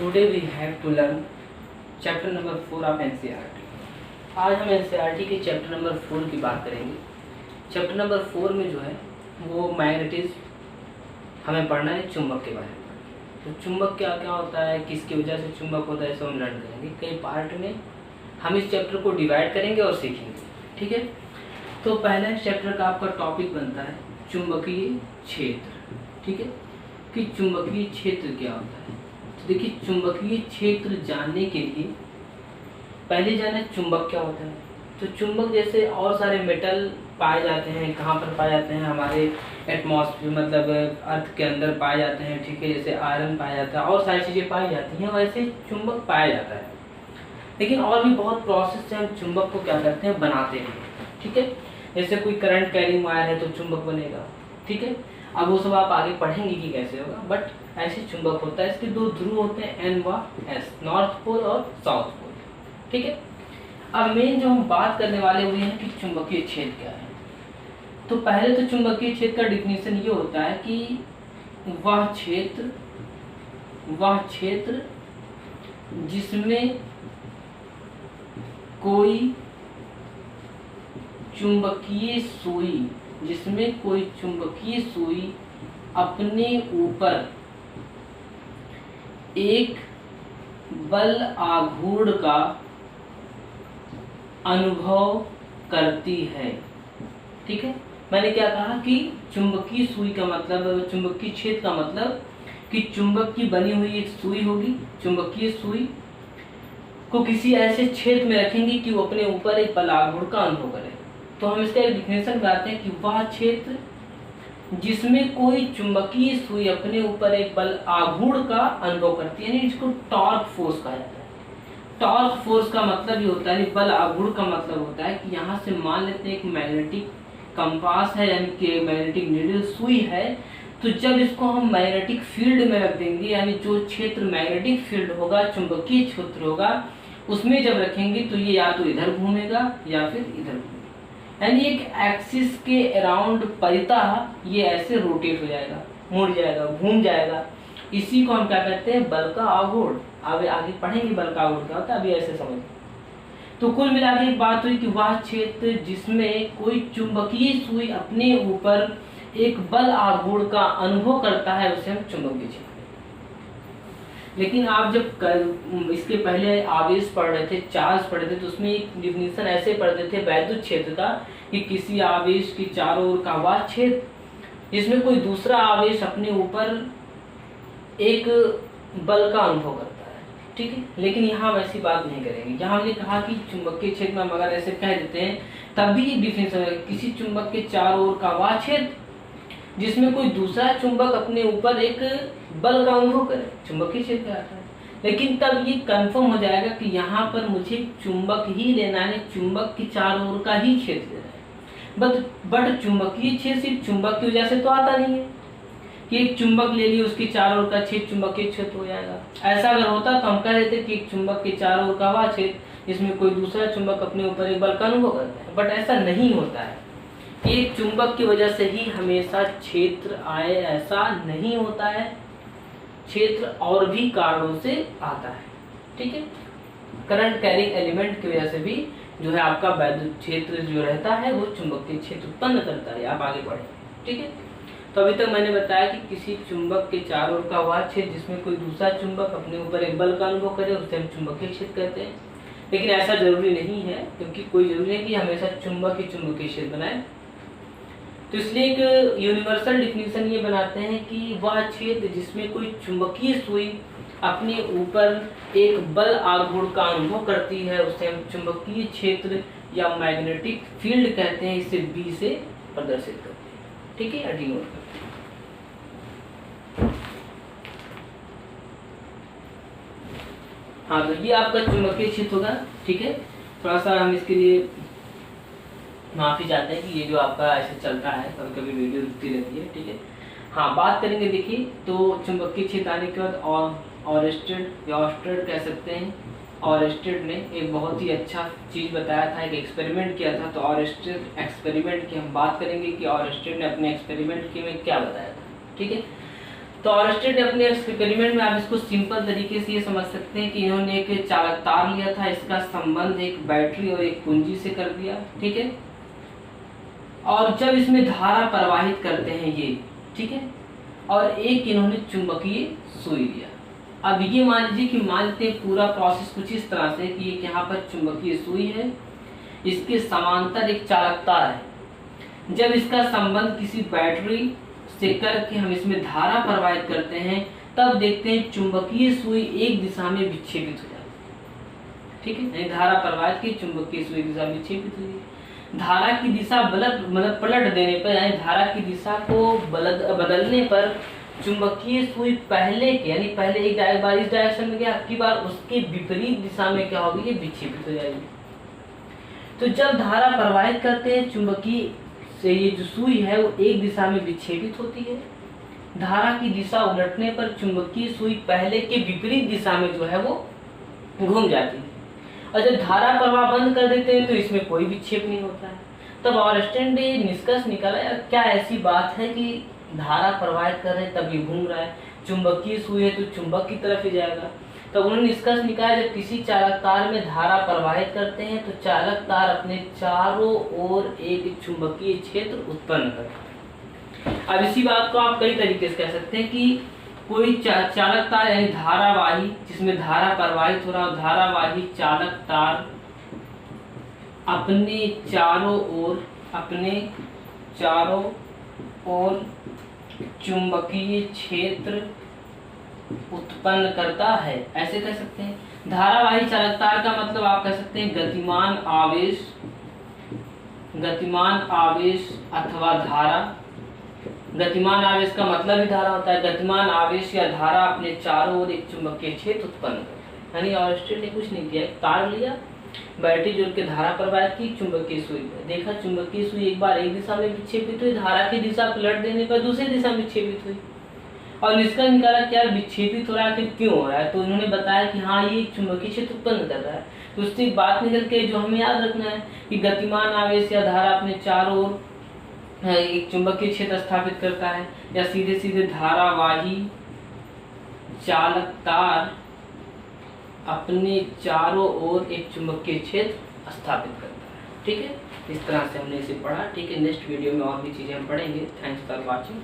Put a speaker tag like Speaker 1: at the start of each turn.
Speaker 1: Today we have to learn chapter number 4 of NCERT। आज हम NCERT के chapter number 4 की बात करेंगे। चैप्टर नंबर 4 में जो है वो मैग्नेटिज्म हमें पढ़ना है, चुंबक के बारे में। तो चुंबक क्या क्या होता है, किसकी वजह से चुंबक होता है, सब हम लर्न करेंगे। कई पार्ट में हम इस चैप्टर को डिवाइड करेंगे और सीखेंगे, ठीक है। तो पहला चैप्टर का आपका टॉपिक बनता है चुंबकीय क्षेत्र, ठीक है, कि चुंबकीय क्षेत्र क्या होता है। तो देखिए, चुंबकीय क्षेत्र जानने के लिए पहले जाना चुंबक क्या होता है। तो चुंबक जैसे और सारे मेटल पाए जाते हैं, कहाँ पर पाए जाते हैं, हमारे एटमॉस्फेयर मतलब अर्थ के अंदर पाए जाते हैं, ठीक है। जैसे आयरन पाया जाता है और सारी चीज़ें पाई जाती हैं, वैसे चुंबक पाया जाता है। लेकिन और भी बहुत प्रोसेस से हम चुंबक को क्या करते हैं, बनाते हैं, ठीक है। जैसे कोई करंट कैरिंग वायर है तो चुंबक बनेगा, ठीक है। अब वो सब आप आगे पढ़ेंगे कि कैसे होगा, बट ऐसे चुंबक होता है। इसके दो ध्रुव होते हैं, एन व एस, नॉर्थ पोल और साउथ पोल, ठीक है। अब मेन जो हम बात करने वाले हुए हैं कि चुंबकीय क्षेत्र क्या है। तो पहले तो चुंबकीय क्षेत्र का डिफिनीशन ये होता है कि वह क्षेत्र जिसमें कोई चुंबकीय सुई अपने ऊपर एक बल आघूर्ण का अनुभव करती है, ठीक है। मैंने क्या कहा कि चुंबकीय सुई का मतलब, चुंबकीय क्षेत्र का मतलब कि चुंबक की बनी हुई एक सुई होगी। चुंबकीय सुई को किसी ऐसे क्षेत्र में रखेंगे कि वो अपने ऊपर एक बल आघूर्ण का अनुभव करे। तो हम इसका एक डिफिनेशन बनाते हैं कि वह क्षेत्र जिसमें कोई चुंबकीय सुई अपने ऊपर एक बल आघूर्ण का अनुभव करती है, यानी इसको टॉर्क फोर्स कहा जाता है। टॉर्क फोर्स का मतलब ये होता है, बल आघूर्ण का मतलब होता है कि यहाँ से मान लेते हैं एक मैग्नेटिक कंपास है, यानी कि मैग्नेटिक नीडल सुई है। तो जब इसको हम मैग्नेटिक फील्ड में रख देंगे, यानी जो क्षेत्र मैग्नेटिक फील्ड होगा, चुंबकीय क्षेत्र होगा, उसमें जब रखेंगे तो ये या तो इधर घूमेगा या फिर इधर घूमेगा, यानी एक एक्सिस के अराउंड परितः ये ऐसे रोटेट हो जाएगा, मुड़ जाएगा, घूम जाएगा। इसी को हम क्या कहते हैं, बल का आघूर्ण। अब आगे पढ़ेंगे बल का आघूर्ण क्या होता है, अभी ऐसे समझ। तो कुल मिला के एक बात हुई कि वह क्षेत्र जिसमें कोई चुंबकीय सुई अपने ऊपर एक बल आघूर्ण का अनुभव करता है, उसे हम चुंबकीय क्षेत्र। लेकिन आप जब इसके पहले आवेश पढ़ रहे थे, चार्ज पढ़ रहे थे, तो उसमें एक डिफिनीशन ऐसे पढ़ते थे वैद्युत क्षेत्र का कि किसी आवेश की चारों ओर का वह क्षेत्र जिसमें कोई दूसरा आवेश अपने ऊपर एक बल का अनुभव करता है, ठीक है। लेकिन यहाँ हम ऐसी बात नहीं करेंगे। यहाँ हमने कहा कि चुंबकीय क्षेत्र में हम अगर ऐसे कह देते हैं तब भी एक डिफिनेशन है, किसी चुंबक के चारों ओर का वह क्षेत्र जिसमें कोई दूसरा चुंबक अपने ऊपर एक बल का अनुभव करे, चुंबकीय क्षेत्र कहलाता है। लेकिन तब ये कंफर्म हो जाएगा कि यहाँ पर मुझे चुंबक ही लेना है, चुंबक की चारों ओर का ही क्षेत्र लेना है। बट चुंबकीय क्षेत्र सिर्फ चुंबक की वजह से तो आता नहीं है कि एक चुंबक ले लिया, उसकी चारों ओर का क्षेत्र चुंबकीय क्षेत्र हो जाएगा। ऐसा अगर होता तो हम कह देते कि एक चुंबक के चारों ओर का वह क्षेत्र जिसमें कोई दूसरा चुंबक अपने ऊपर एक बल का अनुभव करता है। बट ऐसा नहीं होता है, एक चुंबक की वजह से ही हमेशा क्षेत्र आए, ऐसा नहीं होता है। क्षेत्र और भी कारणों से आता है, ठीक है। करंट कैरिंग एलिमेंट की वजह से भी जो है आपका वैद्युत क्षेत्र जो रहता है वो चुंबकीय क्षेत्र उत्पन्न करता है। आप आगे बढ़ें, ठीक है। तो अभी तक मैंने बताया कि किसी चुंबक के चारों ओर का वह क्षेत्र जिसमें कोई दूसरा चुंबक अपने ऊपर एक बल का अनुभव करे, उसे हम चुंबकीय क्षेत्र कहते हैं। लेकिन ऐसा जरूरी नहीं है, क्योंकि कोई जरूरी नहीं कि हमेशा चुंबक ही चुंबकीय क्षेत्र बनाए। तो इसलिए एक यूनिवर्सल डिफिनीशन ये बनाते हैं कि वह क्षेत्र जिसमें कोई चुंबकीय सुई अपने ऊपर एक बल आघूर्ण का अनुभव करती है, उसे हम चुंबकीय क्षेत्र या मैग्नेटिक फील्ड कहते हैं। इसे बी से प्रदर्शित करते हैं, ठीक है, डिनोट करते हैं। हाँ, तो ये आपका चुंबकीय क्षेत्र होगा, ठीक है। थोड़ा सा हम इसके लिए माफी चाहते हैं कि ये जो आपका ऐसे चलता है, कभी कभी वीडियो रुकती रहती है, ठीक है। हाँ, बात करेंगे। देखिए, तो चुंबकीय क्षेत्र आने के बाद ऑरेस्टेड या ऑस्टेड कह सकते हैं। ऑरेस्टेड ने एक बहुत ही अच्छा चीज़ बताया था, एक एक्सपेरिमेंट किया था। तो ऑरेस्टेड एक्सपेरिमेंट की हम बात करेंगे कि ऑरेस्टेड ने अपने एक्सपेरिमेंट के में क्या बताया था, ठीक है। तो ऑरस्टेड ने अपने एक्सपेरिमेंट में आप इसको सिंपल तरीके से ये समझ सकते हैं कि इन्होंने एक चालक तार लिया था, इसका संबंध एक बैटरी और एक कुंजी से कर दिया, ठीक है। और जब इसमें धारा प्रवाहित करते हैं ये, ठीक है, और एक इन्होंने चुंबकीय सुई लिया। अब ये मान लीजिए कि मानते हैं पूरा प्रोसेस कुछ इस तरह से कि एक यहाँ पर चुंबकीय सुई है, इसके समांतर एक चालक तार है। जब इसका संबंध किसी बैटरी से करके हम इसमें धारा प्रवाहित करते हैं, तब देखते हैं चुंबकीय सुई एक दिशा में विक्षेपित हो जाती है, ठीक है। धारा प्रवाहित की चुंबकीय सुई दिशा में विक्षेपित हुई। धारा की दिशा पलट देने पर, यानी धारा की दिशा को बदलने पर चुंबकीय सुई पहले के, यानी पहले एक बार इस डायरेक्शन में गया, अगली बार उसके विपरीत दिशा में क्या होगी, ये विक्षेपित हो जाएगी। तो जब धारा प्रवाहित करते हैं चुंबकीय से, ये जो सुई है वो एक दिशा में विक्षेपित होती है। धारा की दिशा उलटने पर चुंबकीय सुई पहले के विपरीत दिशा में जो है वो घूम जाती है। और जब धारा प्रवाह बंद कर देते हैं तो इसमें कोई विक्षेप नहीं होता है। तब ऑरस्टेड ने निष्कर्ष निकाला, क्या ऐसी बात है कि धारा प्रवाहित कर रहे हैं तब ये घूम रहा है, चुंबकीय सुई है तो चुंबक की तरफ ही जाएगा। तब उन्होंने निष्कर्ष निकाला, जब किसी चालक तार में धारा प्रवाहित करते हैं तो चालक तार अपने चारों ओर एक चुंबकीय क्षेत्र उत्पन्न करता है। अब इसी बात को आप कई तरीके से कह सकते हैं कि कोई चालक तार यानी धारावाही, जिसमें धारा प्रवाहित हो रहा है, धारावाही चालक तार अपने चारों ओर चुंबकीय क्षेत्र उत्पन्न करता है, ऐसे कह सकते हैं। धारावाही चालक तार का मतलब आप कह सकते हैं गतिमान आवेश अथवा धारा। गतिमान आवेश का मतलब ही धारा होता है। गतिमान आवेश या धारा अपने चारों ओर एक चुंबकीय क्षेत्र उत्पन्न करता है। यानी ऑरस्टेड ने कुछ नहीं किया, तार लिया, बैटरी जोड़ के धारा प्रवाहित की, चुंबकीय सुई देखा, चुंबकीय सुई एक बार एक दिशा में विक्षेपित हुई, धारा की दिशा पलट देने पर दूसरी दिशा में विक्षेपित हुई, और निष्कर्ष निकाला क्या विक्षेपित हो रहा है, फिर क्यों हो रहा है। तो उन्होंने बताया कि हाँ ये चुंबकीय क्षेत्र उत्पन्न कर रहा है। तो उससे एक बात निकल के जो हमें याद रखना है कि गतिमान आवेश या धारा अपने चारों ओर एक चुंबकीय क्षेत्र स्थापित करता है, या सीधे सीधे धारावाही चालक तार अपने चारों ओर एक चुंबकीय क्षेत्र स्थापित करता है, ठीक है। इस तरह से हमने इसे पढ़ा, ठीक है। नेक्स्ट वीडियो में और भी चीजें हम पढ़ेंगे। Thanks for watching.